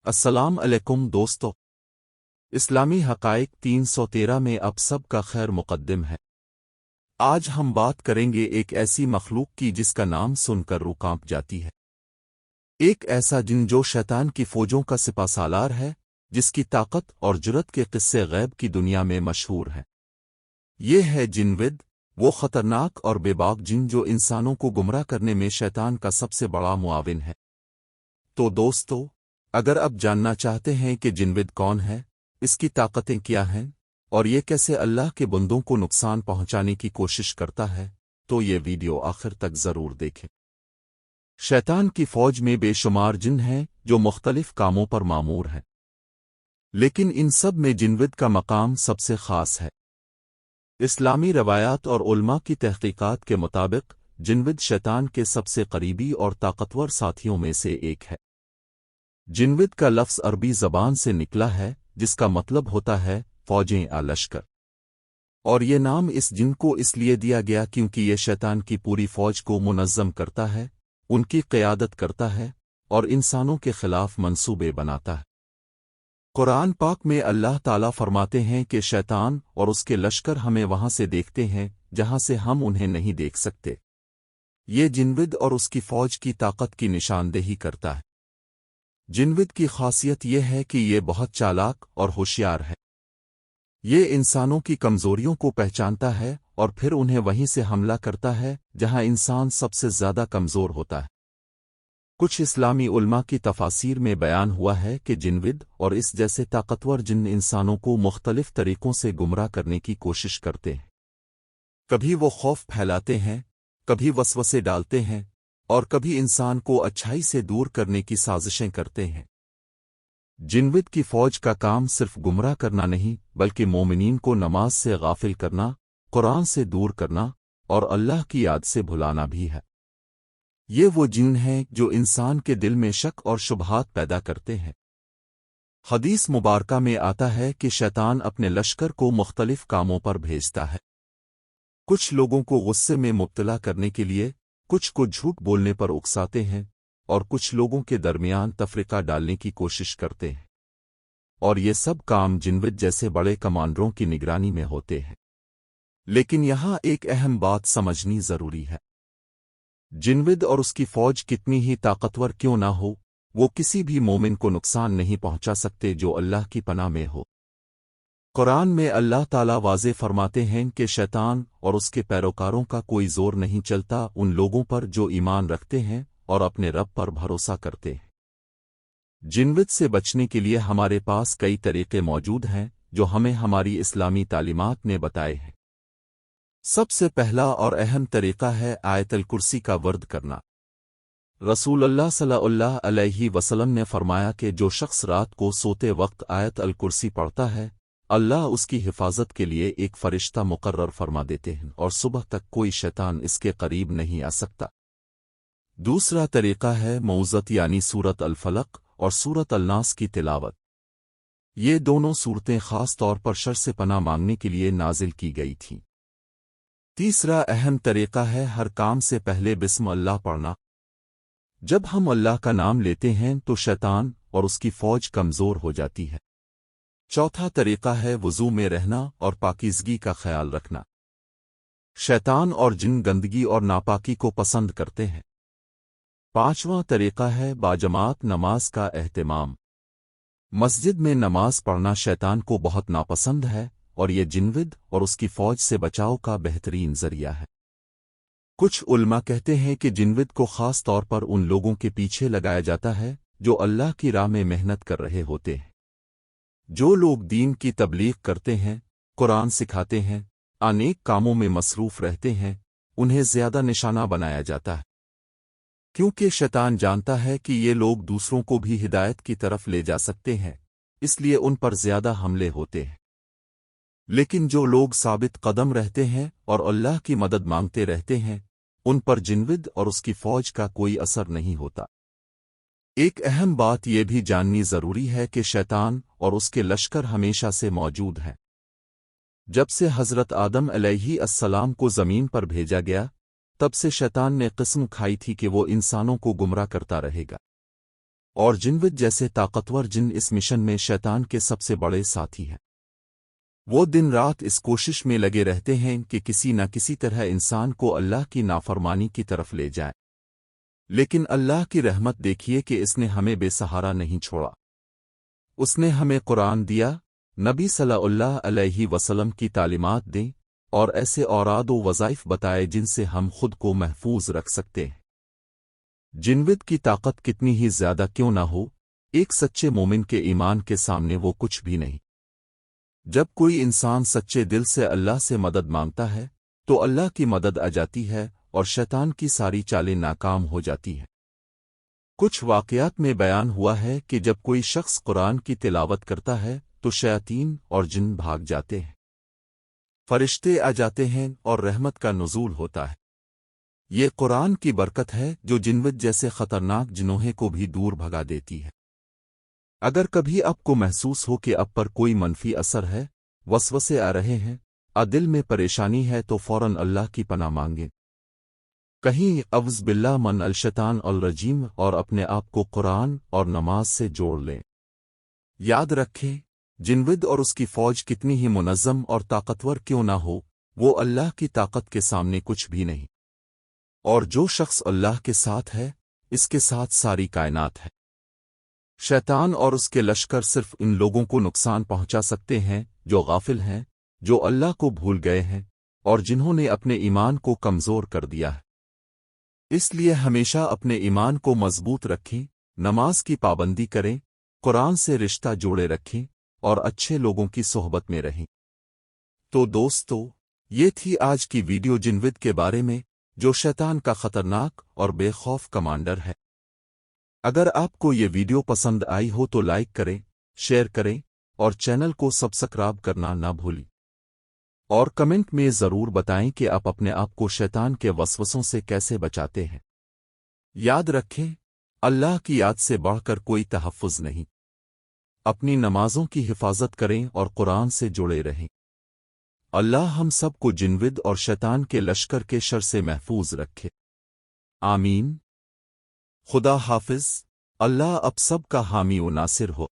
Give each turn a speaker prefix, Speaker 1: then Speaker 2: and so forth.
Speaker 1: السلام علیکم دوستو، اسلامی حقائق 313 میں اب سب کا خیر مقدم ہے۔ آج ہم بات کریں گے ایک ایسی مخلوق کی جس کا نام سن کر روح کانپ جاتی ہے۔ ایک ایسا جن جو شیطان کی فوجوں کا سپہ سالار ہے، جس کی طاقت اور جرت کے قصے غیب کی دنیا میں مشہور ہیں۔ یہ ہے جن ود، وہ خطرناک اور بے باک جن جو انسانوں کو گمراہ کرنے میں شیطان کا سب سے بڑا معاون ہے۔ تو دوستو، اگر اب جاننا چاہتے ہیں کہ جنود کون ہے، اس کی طاقتیں کیا ہیں، اور یہ کیسے اللہ کے بندوں کو نقصان پہنچانے کی کوشش کرتا ہے، تو یہ ویڈیو آخر تک ضرور دیکھیں۔ شیطان کی فوج میں بے شمار جن ہیں جو مختلف کاموں پر مامور ہیں، لیکن ان سب میں جنود کا مقام سب سے خاص ہے۔ اسلامی روایات اور علماء کی تحقیقات کے مطابق جنود شیطان کے سب سے قریبی اور طاقتور ساتھیوں میں سے ایک ہے۔ جنود کا لفظ عربی زبان سے نکلا ہے، جس کا مطلب ہوتا ہے فوجیں یا لشکر، اور یہ نام اس جن کو اس لیے دیا گیا کیونکہ یہ شیطان کی پوری فوج کو منظم کرتا ہے، ان کی قیادت کرتا ہے اور انسانوں کے خلاف منصوبے بناتا ہے۔ قرآن پاک میں اللہ تعالیٰ فرماتے ہیں کہ شیطان اور اس کے لشکر ہمیں وہاں سے دیکھتے ہیں جہاں سے ہم انہیں نہیں دیکھ سکتے۔ یہ جنود اور اس کی فوج کی طاقت کی نشاندہی کرتا ہے۔ جنود کی خاصیت یہ ہے کہ یہ بہت چالاک اور ہوشیار ہے۔ یہ انسانوں کی کمزوریوں کو پہچانتا ہے اور پھر انہیں وہیں سے حملہ کرتا ہے جہاں انسان سب سے زیادہ کمزور ہوتا ہے۔ کچھ اسلامی علماء کی تفاسیر میں بیان ہوا ہے کہ جنود اور اس جیسے طاقتور جن انسانوں کو مختلف طریقوں سے گمراہ کرنے کی کوشش کرتے ہیں۔ کبھی وہ خوف پھیلاتے ہیں، کبھی وسوسے ڈالتے ہیں، اور کبھی انسان کو اچھائی سے دور کرنے کی سازشیں کرتے ہیں۔ جنود کی فوج کا کام صرف گمراہ کرنا نہیں بلکہ مومنین کو نماز سے غافل کرنا، قرآن سے دور کرنا اور اللہ کی یاد سے بھلانا بھی ہے۔ یہ وہ جن ہیں جو انسان کے دل میں شک اور شبہات پیدا کرتے ہیں۔ حدیث مبارکہ میں آتا ہے کہ شیطان اپنے لشکر کو مختلف کاموں پر بھیجتا ہے۔ کچھ لوگوں کو غصے میں مبتلا کرنے کے لیے، کچھ کو جھوٹ بولنے پر اکساتے ہیں، اور کچھ لوگوں کے درمیان تفرقہ ڈالنے کی کوشش کرتے ہیں، اور یہ سب کام جنود جیسے بڑے کمانڈروں کی نگرانی میں ہوتے ہیں۔ لیکن یہاں ایک اہم بات سمجھنی ضروری ہے۔ جنود اور اس کی فوج کتنی ہی طاقتور کیوں نہ ہو، وہ کسی بھی مومن کو نقصان نہیں پہنچا سکتے جو اللہ کی پناہ میں ہو۔ قرآن میں اللہ تعالیٰ واضح فرماتے ہیں کہ شیطان اور اس کے پیروکاروں کا کوئی زور نہیں چلتا ان لوگوں پر جو ایمان رکھتے ہیں اور اپنے رب پر بھروسہ کرتے ہیں۔ جنود سے بچنے کے لیے ہمارے پاس کئی طریقے موجود ہیں جو ہمیں ہماری اسلامی تعلیمات نے بتائے ہیں۔ سب سے پہلا اور اہم طریقہ ہے آیت الکرسی کا ورد کرنا۔ رسول اللہ صلی اللہ علیہ وسلم نے فرمایا کہ جو شخص رات کو سوتے وقت آیت الکرسی پڑھتا ہے، اللہ اس کی حفاظت کے لیے ایک فرشتہ مقرر فرما دیتے ہیں اور صبح تک کوئی شیطان اس کے قریب نہیں آ سکتا۔ دوسرا طریقہ ہے موعظت یعنی سورت الفلق اور سورت الناس کی تلاوت۔ یہ دونوں صورتیں خاص طور پر شر سے پناہ مانگنے کے لیے نازل کی گئی تھیں۔ تیسرا اہم طریقہ ہے ہر کام سے پہلے بسم اللہ پڑھنا۔ جب ہم اللہ کا نام لیتے ہیں تو شیطان اور اس کی فوج کمزور ہو جاتی ہے۔ چوتھا طریقہ ہے وضو میں رہنا اور پاکیزگی کا خیال رکھنا۔ شیطان اور جن گندگی اور ناپاکی کو پسند کرتے ہیں۔ پانچواں طریقہ ہے باجماعت نماز کا اہتمام۔ مسجد میں نماز پڑھنا شیطان کو بہت ناپسند ہے اور یہ جنود اور اس کی فوج سے بچاؤ کا بہترین ذریعہ ہے۔ کچھ علماء کہتے ہیں کہ جنود کو خاص طور پر ان لوگوں کے پیچھے لگایا جاتا ہے جو اللہ کی راہ میں محنت کر رہے ہوتے ہیں۔ جو لوگ دین کی تبلیغ کرتے ہیں، قرآن سکھاتے ہیں، انیک کاموں میں مصروف رہتے ہیں، انہیں زیادہ نشانہ بنایا جاتا ہے، کیونکہ شیطان جانتا ہے کہ یہ لوگ دوسروں کو بھی ہدایت کی طرف لے جا سکتے ہیں، اس لیے ان پر زیادہ حملے ہوتے ہیں۔ لیکن جو لوگ ثابت قدم رہتے ہیں اور اللہ کی مدد مانگتے رہتے ہیں، ان پر جنود اور اس کی فوج کا کوئی اثر نہیں ہوتا۔ ایک اہم بات یہ بھی جاننی ضروری ہے کہ شیطان اور اس کے لشکر ہمیشہ سے موجود ہیں۔ جب سے حضرت آدم علیہ السلام کو زمین پر بھیجا گیا، تب سے شیطان نے قسم کھائی تھی کہ وہ انسانوں کو گمراہ کرتا رہے گا۔ اور جنود جیسے طاقتور جن اس مشن میں شیطان کے سب سے بڑے ساتھی ہیں۔ وہ دن رات اس کوشش میں لگے رہتے ہیں کہ کسی نہ کسی طرح انسان کو اللہ کی نافرمانی کی طرف لے جائے، لیکن اللہ کی رحمت دیکھیے کہ اس نے ہمیں بے سہارا نہیں چھوڑا۔ اس نے ہمیں قرآن دیا، نبی صلی اللہ علیہ وسلم کی تعلیمات دیں، اور ایسے اوراد و وظائف بتائے جن سے ہم خود کو محفوظ رکھ سکتے ہیں۔ جنود کی طاقت کتنی ہی زیادہ کیوں نہ ہو، ایک سچے مومن کے ایمان کے سامنے وہ کچھ بھی نہیں۔ جب کوئی انسان سچے دل سے اللہ سے مدد مانگتا ہے تو اللہ کی مدد آ جاتی ہے اور شیطان کی ساری چالیں ناکام ہو جاتی ہیں۔ کچھ واقعات میں بیان ہوا ہے کہ جب کوئی شخص قرآن کی تلاوت کرتا ہے تو شیاطین اور جن بھاگ جاتے ہیں، فرشتے آ جاتے ہیں اور رحمت کا نزول ہوتا ہے۔ یہ قرآن کی برکت ہے جو جنود جیسے خطرناک جنوہے کو بھی دور بھگا دیتی ہے۔ اگر کبھی آپ کو محسوس ہو کہ آپ پر کوئی منفی اثر ہے، وسوسے آ رہے ہیں، دل میں پریشانی ہے، تو فوراً اللہ کی پناہ مانگیں۔ کہیں اعوذ باللہ من الشیطان الرجیم اور اپنے آپ کو قرآن اور نماز سے جوڑ لیں۔ یاد رکھیں، جنود اور اس کی فوج کتنی ہی منظم اور طاقتور کیوں نہ ہو، وہ اللہ کی طاقت کے سامنے کچھ بھی نہیں۔ اور جو شخص اللہ کے ساتھ ہے، اس کے ساتھ ساری کائنات ہے۔ شیطان اور اس کے لشکر صرف ان لوگوں کو نقصان پہنچا سکتے ہیں جو غافل ہیں، جو اللہ کو بھول گئے ہیں، اور جنہوں نے اپنے ایمان کو کمزور کر دیا ہے۔ اس لیے ہمیشہ اپنے ایمان کو مضبوط رکھیں، نماز کی پابندی کریں، قرآن سے رشتہ جوڑے رکھیں، اور اچھے لوگوں کی صحبت میں رہیں۔ تو دوستو، یہ تھی آج کی ویڈیو جنود کے بارے میں، جو شیطان کا خطرناک اور بے خوف کمانڈر ہے۔ اگر آپ کو یہ ویڈیو پسند آئی ہو تو لائک کریں، شیئر کریں، اور چینل کو سبسکرائب کرنا نہ بھولیں۔ اور کمنٹ میں ضرور بتائیں کہ آپ اپنے آپ کو شیطان کے وسوسوں سے کیسے بچاتے ہیں۔ یاد رکھیں، اللہ کی یاد سے بڑھ کر کوئی تحفظ نہیں۔ اپنی نمازوں کی حفاظت کریں اور قرآن سے جڑے رہیں۔ اللہ ہم سب کو جنود اور شیطان کے لشکر کے شر سے محفوظ رکھے۔ آمین۔ خدا حافظ۔ اللہ اب سب کا حامی و ناصر ہو۔